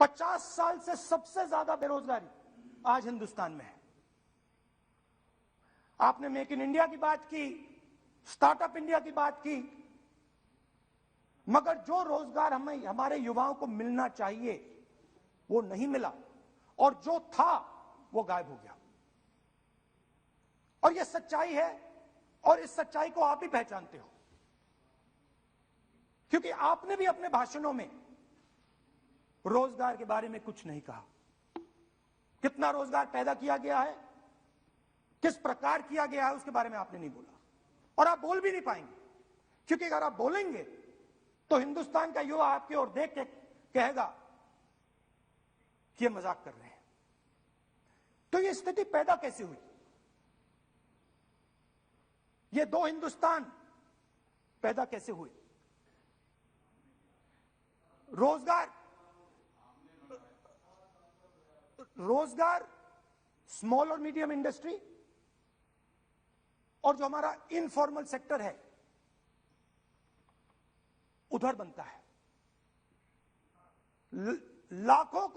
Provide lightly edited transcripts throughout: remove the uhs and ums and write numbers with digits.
50 साल से सबसे ज्यादा बेरोजगारी आज हिंदुस्तान में है। आपने मेक इन इंडिया की बात की, स्टार्टअप इंडिया की बात की, मगर जो रोजगार हमें हमारे युवाओं को मिलना चाहिए वो नहीं मिला, और जो था वो गायब हो गया। और ये सच्चाई है, और इस सच्चाई को आप भी पहचानते हो, क्योंकि आपने भी अपने भाषणों में रोजगार के बारे में कुछ नहीं कहा। कितना रोजगार पैदा किया गया है, किस प्रकार किया गया है, उसके बारे में आपने नहीं बोला, और आप बोल भी नहीं पाएंगे, क्योंकि अगर आप बोलेंगे तो हिंदुस्तान का युवा आपकी ओर देख के कहेगा कि ये मजाक कर रहे हैं। तो ये स्थिति पैदा कैसे हुई? ये दो हिंदुस्तान पैदा कैसे हुए? रोजगार स्मॉल और मीडियम इंडस्ट्री और जो हमारा इनफॉर्मल सेक्टर है उधर बनता है। लाखों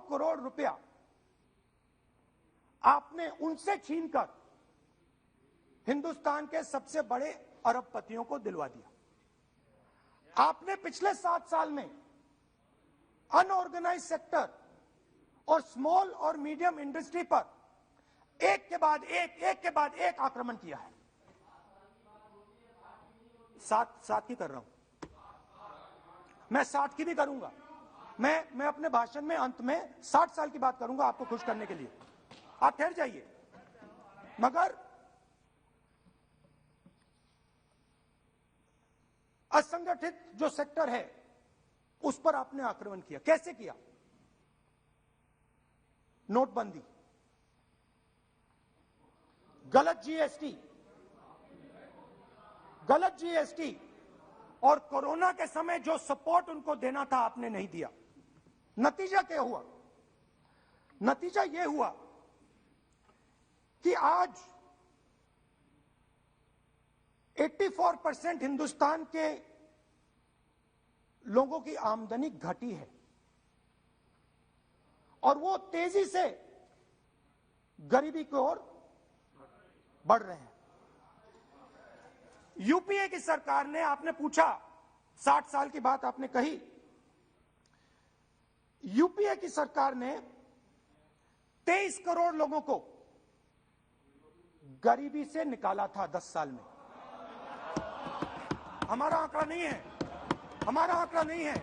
करोड़ रुपया आपने उनसे छीनकर हिंदुस्तान के सबसे बड़े अरबपतियों को दिलवा दिया। आपने पिछले 7 साल में अनऑर्गेनाइज सेक्टर और स्मॉल और मीडियम इंडस्ट्री पर एक के बाद एक आक्रमण किया है। सात की कर रहा हूं मैं, 60 की भी करूंगा मैं अपने भाषण में अंत में 60 साल की बात करूंगा आपको खुश करने के लिए। आप ठहर जाइए। मगर असंगठित जो सेक्टर है उस पर आपने आक्रमण किया। कैसे किया? नोटबंदी, गलत जीएसटी और कोरोना के समय जो सपोर्ट उनको देना था आपने नहीं दिया। नतीजा क्या हुआ? नतीजा यह हुआ कि आज 84% हिंदुस्तान के लोगों की आमदनी घटी है, और वो तेजी से गरीबी की ओर बढ़ रहे हैं। यूपीए की सरकार ने, आपने पूछा 60 साल की बात आपने कही, यूपीए की सरकार ने 23 करोड़ लोगों को गरीबी से निकाला था 10 साल में। हमारा आंकड़ा नहीं है, हमारा आंकड़ा नहीं है,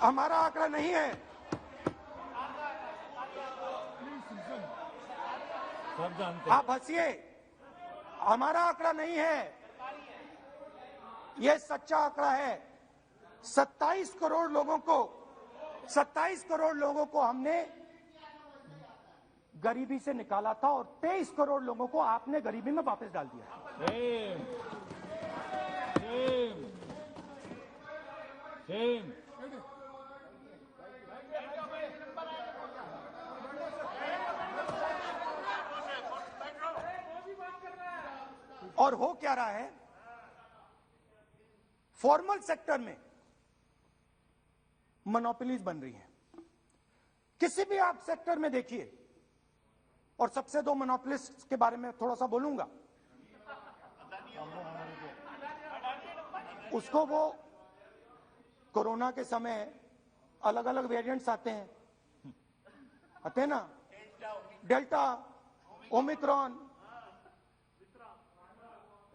हमारा आंकड़ा नहीं है। आप हंसिए, हमारा आंकड़ा नहीं है, यह सच्चा आंकड़ा है। 27 करोड़ लोगों को हमने गरीबी से निकाला था, और 23 करोड़ लोगों को आपने गरीबी में वापस डाल दिया। और हो क्या रहा है? फॉर्मल सेक्टर में मोनोपोलीज बन रही हैं। किसी भी आप सेक्टर में देखिए, और सबसे 2 मोनोपोलिस्ट के बारे में थोड़ा सा बोलूंगा। उसको वो कोरोना के समय अलग अलग वेरिएंट्स आते हैं ना, डेल्टा, ओमिक्रॉन,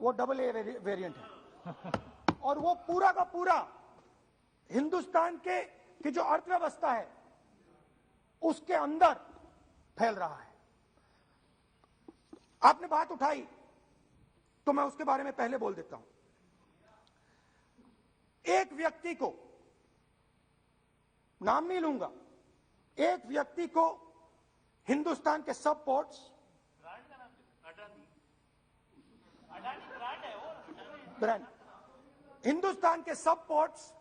वो AA वेरिएंट है, और वो पूरा का पूरा हिंदुस्तान की जो अर्थव्यवस्था है उसके अंदर फैल रहा है। आपने बात उठाई तो मैं उसके बारे में पहले बोल देता हूं। एक व्यक्ति को, नाम नहीं लूंगा, एक व्यक्ति को हिंदुस्तान के सब पोर्ट्स, ब्रांड, हिंदुस्तान के सब पोर्ट्स,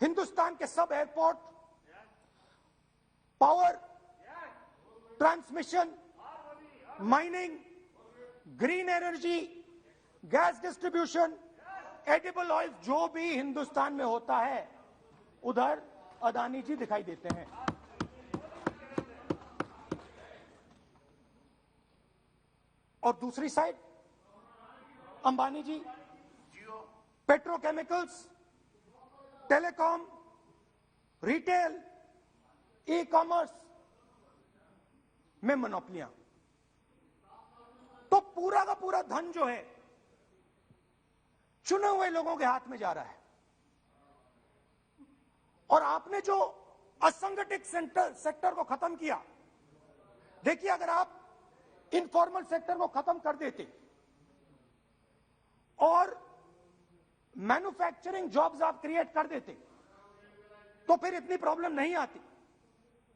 हिंदुस्तान के सब airport, power, transmission, mining, green energy, gas distribution, edible oil जो भी हिंदुस्तान में होता है उधर अदानी जी दिखाई देते हैं। और दूसरी side Ambani ji petrochemicals, telecom, retail, e commerce में मोनोपोलियां। तो पूरा का पूरा धन जो है चुने हुए लोगों के हाथ में जा रहा है। और आपने जो असंगठित सेक्टर को खत्म किया, देखिए अगर आप इनफॉर्मल सेक्टर को खत्म कर देते और मैन्युफैक्चरिंग जॉब्स आप क्रिएट कर देते तो फिर इतनी प्रॉब्लम नहीं आती,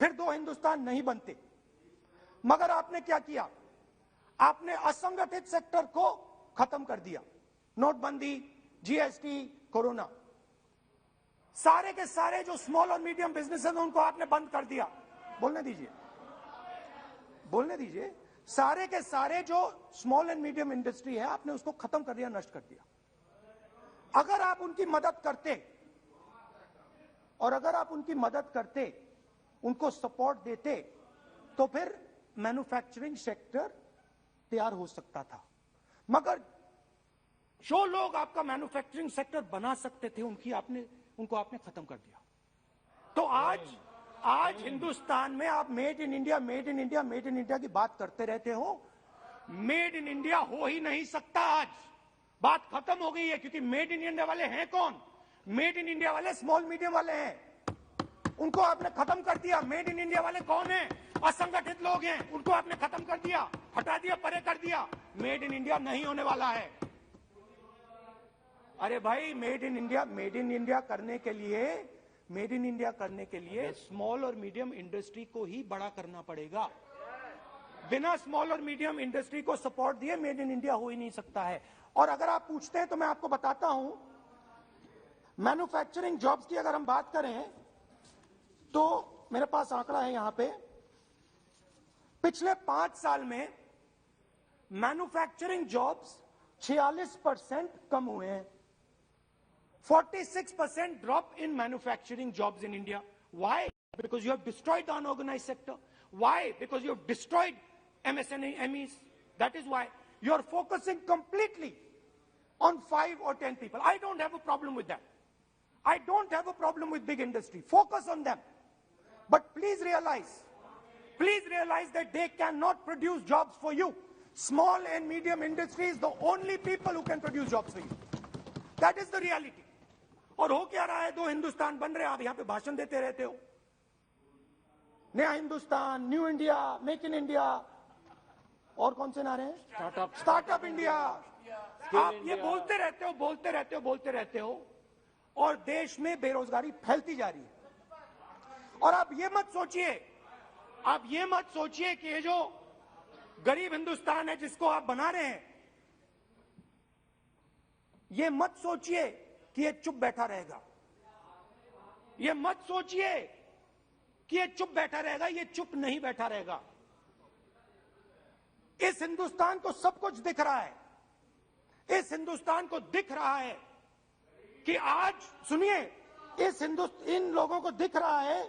फिर दो हिंदुस्तान नहीं बनते। मगर आपने क्या किया? आपने असंगठित सेक्टर को खत्म कर दिया। नोटबंदी, जीएसटी, कोरोना, सारे के सारे जो स्मॉल और मीडियम बिजनेसेस हैं उनको आपने बंद कर दिया। बोलने दीजिए, बोलने दीजिए। सारे के सारे जो स्मॉल एंड मीडियम इंडस्ट्री है आपने उसको खत्म कर दिया, नष्ट कर दिया। अगर आप उनकी मदद करते और अगर आप उनकी मदद करते, उनको सपोर्ट देते, तो फिर मैन्युफैक्चरिंग सेक्टर तैयार हो सकता था। मगर जो लोग आपका मैन्युफैक्चरिंग सेक्टर बना सकते थे उनको आपने खत्म कर दिया। तो आज हिंदुस्तान में आप made in India, made in India, made in India की बात करते रहते हो। मेड इन इंडिया हो ही नहीं सकता। आज बात खत्म हो गई है, क्योंकि मेड इन इंडिया वाले हैं कौन? मेड इन इंडिया वाले स्मॉल मीडियम वाले हैं, उनको आपने खत्म कर दिया। मेड इन इंडिया वाले कौन है? असंगठित लोग हैं, उनको आपने खत्म कर दिया, हटा दिया, परे कर दिया। मेड इन इंडिया नहीं होने वाला है। अरे भाई, मेड इन इंडिया करने के लिए स्मॉल और मीडियम इंडस्ट्री को ही बड़ा करना पड़ेगा। बिना स्मॉल और मीडियम इंडस्ट्री को सपोर्ट दिए मेड इन इंडिया हो ही नहीं सकता है। और अगर आप पूछते हैं तो मैं आपको बताता हूं, मैन्युफैक्चरिंग जॉब्स की अगर हम बात करें तो मेरे पास आंकड़ा है यहां पे। पिछले 5 साल में मैन्युफैक्चरिंग जॉब्स 46% कम हुए हैं। 46% drop in manufacturing jobs in India. Why? Because you have destroyed the unorganized sector. Why? Because you have destroyed MSMEs. That is why you are focusing completely on 5 or 10 people. I don't have a problem with that. I don't have a problem with big industry. Focus on them. But please realize that they cannot produce jobs for you. Small and medium industry is the only people who can produce jobs for you. That is the reality. और हो क्या रहा है? 2 हिंदुस्तान बन रहे हैं, आप यहां पे भाषण देते रहते हो। नया Hindustan, new India, make in India, और कौन से नारे हैं? Startup India. आप ये बोलते रहते हो और देश में बेरोजगारी फैलती जा रही है। और आप ये मत सोचिए कि ये जो गरीब हिंदुस्तान है जिसको आप बना रहे हैं, ये मत सोचिए कि ये चुप बैठा रहेगा। ये मत सोचिए कि ये चुप बैठा रहेगा, ये चुप नहीं बैठा रहेगा। इस हिंदुस्तान को सब कुछ दिख रहा है। इस हिंदुस्तान को दिख रहा है कि आज, सुनिए, इन लोगों को दिख रहा है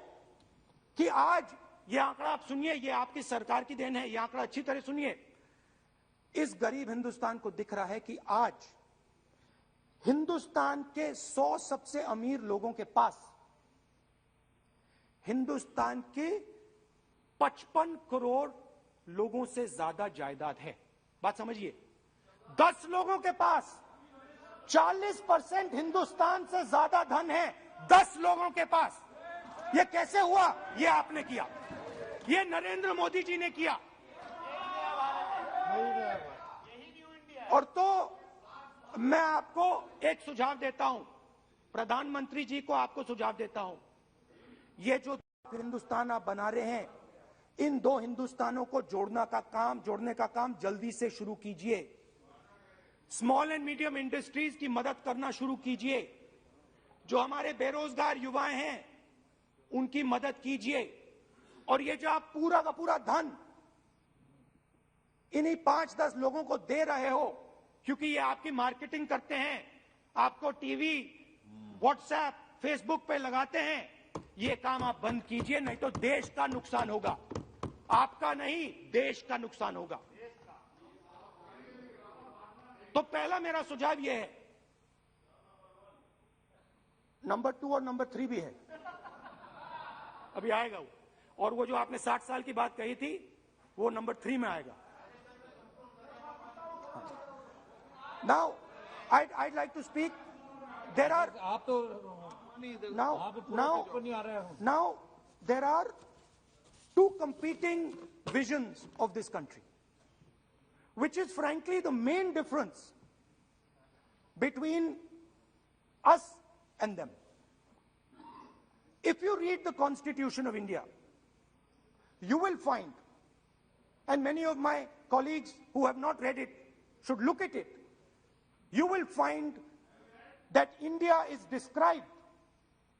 कि आज, ये आंकड़ा आप सुनिए, ये आपकी सरकार की देन है, ये आंकड़ा अच्छी तरह सुनिए। इस गरीब हिंदुस्तान को दिख रहा है कि आज हिंदुस्तान के 100 सबसे अमीर लोगों के पास हिंदुस्तान के 55 करोड़ लोगों से ज्यादा जायदाद है। बात समझिए, 10 लोगों के पास 40% हिंदुस्तान से ज्यादा धन है। 10 लोगों के पास। यह कैसे हुआ? यह आपने किया, यह नरेंद्र मोदी जी ने किया। और तो मैं आपको एक सुझाव देता हूं, प्रधानमंत्री जी को आपको सुझाव देता हूं, ये जो हिंदुस्तान आप बना रहे हैं, इन 2 हिंदुस्तानों को जोड़ने का काम जल्दी से शुरू कीजिए। स्मॉल एंड मीडियम इंडस्ट्रीज की मदद करना शुरू कीजिए। जो हमारे बेरोजगार युवाएं हैं उनकी मदद कीजिए। और ये जो आप पूरा का पूरा धन इन्हीं 5-10 लोगों को दे रहे हो, क्योंकि ये आपकी मार्केटिंग करते हैं, आपको टीवी, व्हाट्सएप, फेसबुक पे लगाते हैं, ये काम आप बंद कीजिए, नहीं तो देश का नुकसान होगा। आपका नहीं, देश का नुकसान होगा। तो पहला मेरा सुझाव यह है, नंबर 2 और नंबर 3 भी है, अभी आएगा वो, और वो जो आपने 60 साल की बात कही थी वो नंबर 3 में आएगा। Now, I'd like to speak. There are आप तो now there are two competing visions of this country, which is frankly the main difference between us and them. If you read the Constitution of India, you will find, and many of my colleagues who have not read it should look at it, you will find that India is described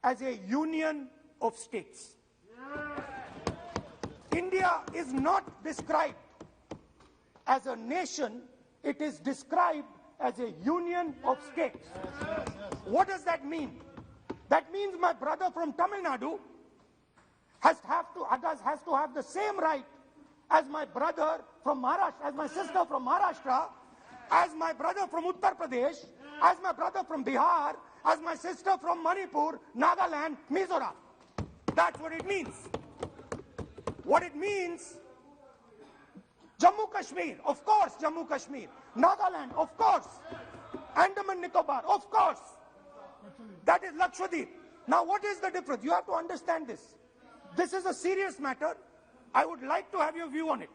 as a union of states. India is not described as a nation, it is described as a union of states. What does that mean? That means my brother from Tamil Nadu has to have the same right as my brother from Maharashtra, as my sister from Maharashtra, as my brother from Uttar Pradesh, as my brother from Bihar, as my sister from Manipur, Nagaland, Mizoram. That's what it means. What it means, Jammu Kashmir, of course, Jammu Kashmir. Nagaland, of course. Andaman Nicobar, of course. That is Lakshadweep. Now what is the difference? You have to understand this. This is a serious matter. I would like to have your view on it.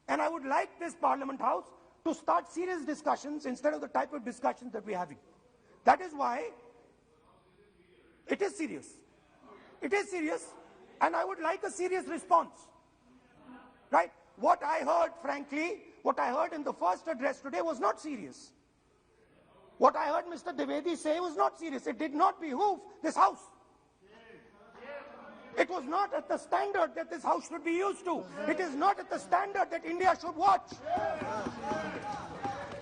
And I would like this Parliament House to start serious discussions instead of the type of discussions that we're having. That is why it is serious. It is serious, and I would like a serious response. Right? What I heard, frankly, what I heard in the first address today was not serious. What I heard Mr. Dwivedi say was not serious. It did not behoove this House. It was not at the standard that this House should be used to. It is not at the standard that India should watch.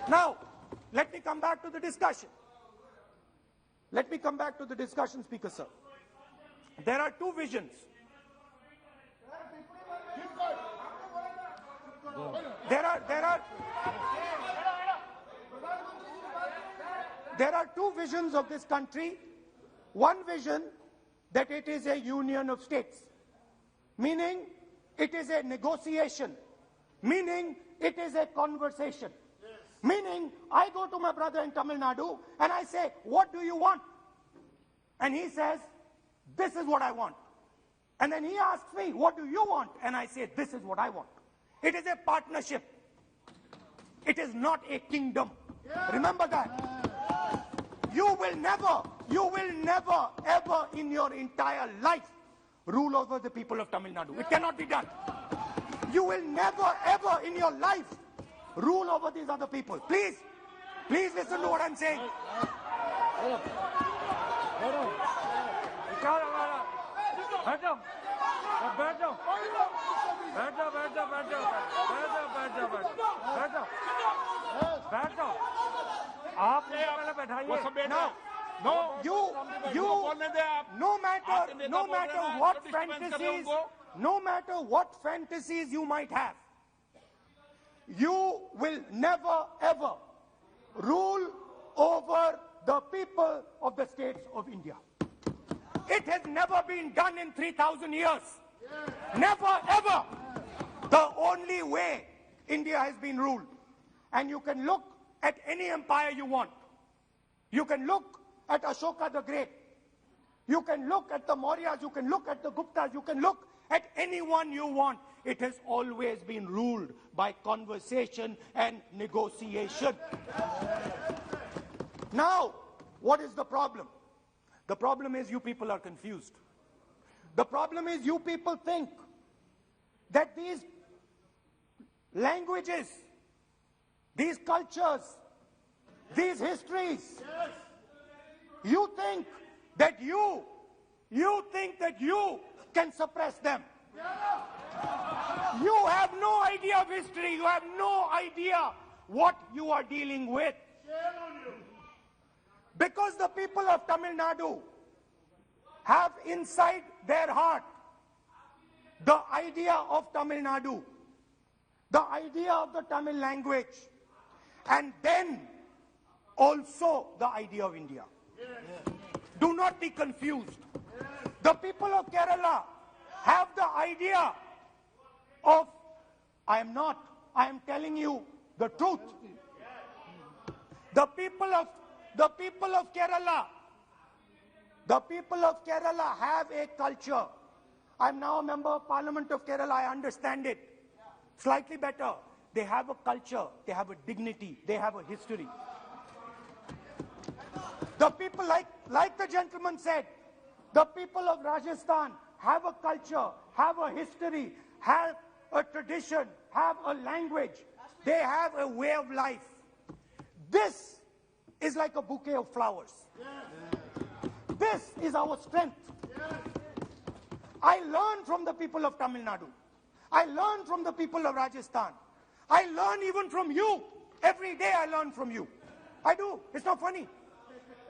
Now, let me come back to the discussion. Let me come back to the discussion, Speaker Sir. There are two visions. There are two visions of this country. One vision that it is a union of states, meaning it is a negotiation, meaning it is a conversation, meaning I go to my brother in Tamil Nadu and I say, what do you want? And he says, this is what I want. And then he asks me, what do you want? And I say, this is what I want. It is a partnership. It is not a kingdom. Remember that. You will never, ever in your entire life rule over the people of Tamil Nadu. It cannot be done. You will never, ever in your life rule over these other people. Please listen to what I'm saying. No matter what fantasies you might have, you will never ever rule over the people of the states of India. It has never been done in 3,000 years. Never ever. The only way India has been ruled, and you can look at any empire you want. You can look at Ashoka the Great. You can look at the Mauryas, you can look at the Guptas, you can look at anyone you want. It has always been ruled by conversation and negotiation. Now, what is the problem? The problem is you people are confused. The problem is you people think that these languages, these cultures, these histories, you think that you can suppress them. You have no idea of history. You have no idea what you are dealing with. Because the people of Tamil Nadu have inside their heart the idea of Tamil Nadu, the idea of the Tamil language, and then also the idea of India. Do not be confused. The people of Kerala have the idea of, I am telling you the truth. The people of Kerala have a culture. I'm now a member of Parliament of Kerala. I understand it slightly better. They have a culture, they have a dignity, they have a history. The people, like the gentleman said, the people of Rajasthan have a culture, have a history, have a tradition, have a language. They have a way of life. This is like a bouquet of flowers. This is our strength. I learn from the people of Tamil Nadu. I learn from the people of Rajasthan. I learn even from you. Every day I learn from you. I do. It's not funny.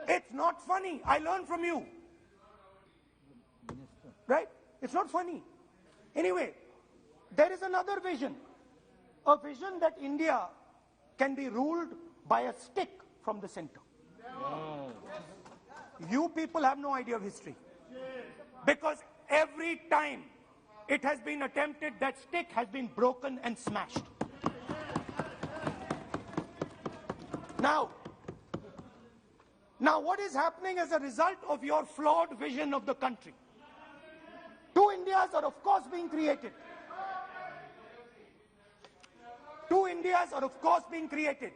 It's not funny. I learn from you. Right? It's not funny. Anyway, there is another vision. A vision that India can be ruled by a stick from the center. You people have no idea of history. Because every time it has been attempted, that stick has been broken and smashed. Now what is happening as a result of your flawed vision of the country? Two Indias are of course being created. Two Indias are of course being created.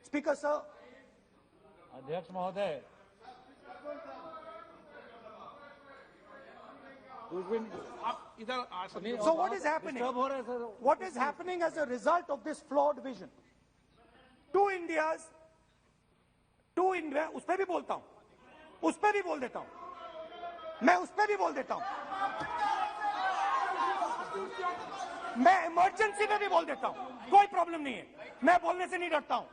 Speaker, sir. Adhyaksh Mahoday. So what is happening? What is happening as a result of this flawed vision? Two Indias, उस पे भी बोलता हूं, उस पे भी बोल देता हूं, मैं उस पे भी बोल देता हूं, मैं इमरजेंसी में भी बोल देता हूं, कोई प्रॉब्लम नहीं है, मैं बोलने से नहीं डरता हूं,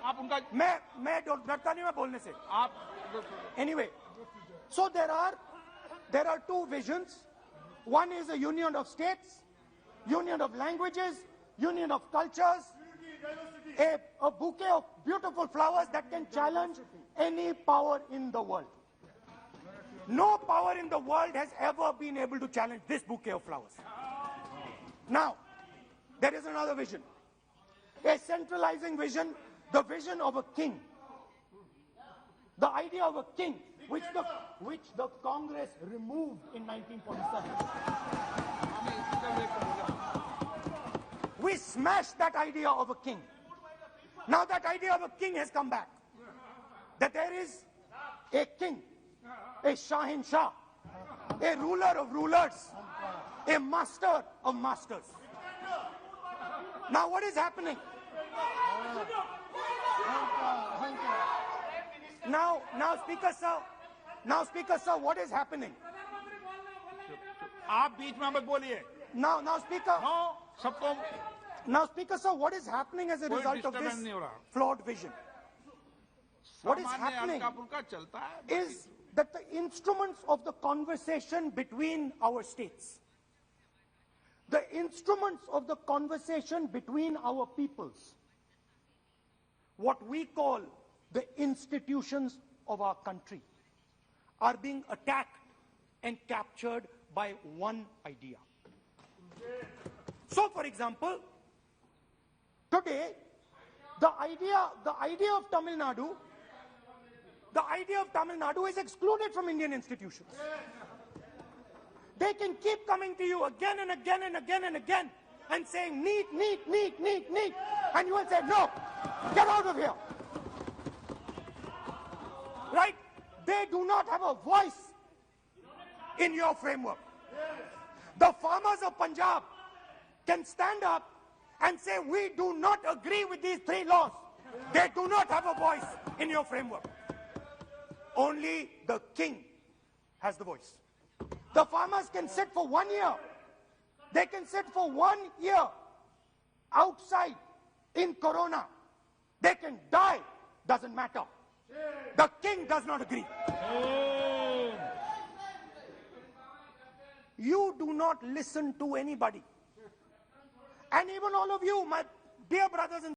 आप उनका मैं डरता नहीं मैं बोलने से, आप anyway, so there are two visions. One is a union of states, union of languages, union of cultures, a bouquet of beautiful flowers that can challenge any power in the world. No power in the world has ever been able to challenge this bouquet of flowers. Now, there is another vision, a centralizing vision, the vision of a king, the idea of a king, which the Congress removed in 1947. We smashed that idea of a king. Now that idea of a king has come back. That there is a king, a Shahin Shah, a ruler of rulers, a master of masters. Now what is happening? Now Speaker sir, what is happening? आप बीच में मत बोलिए. Now Speaker. No, सबको. Now Speaker sir, what is happening as a result of this flawed vision? What is happening is that the instruments of the conversation between our states, the instruments of the conversation between our peoples, what we call the institutions of our country, are being attacked and captured by one idea. So, for example, today, the idea of Tamil Nadu is excluded from Indian institutions. They can keep coming to you again and again and again and again and saying, need, and you will say, no, get out of here. Right? They do not have a voice in your framework. The farmers of Punjab can stand up and say, we do not agree with these three laws. They do not have a voice in your framework. Only the king has the voice. The farmers can sit for 1 year. They can sit for 1 year outside in Corona. They can die doesn't matter. The king does not agree. You do not listen to anybody. And even all of you, my dear brothers and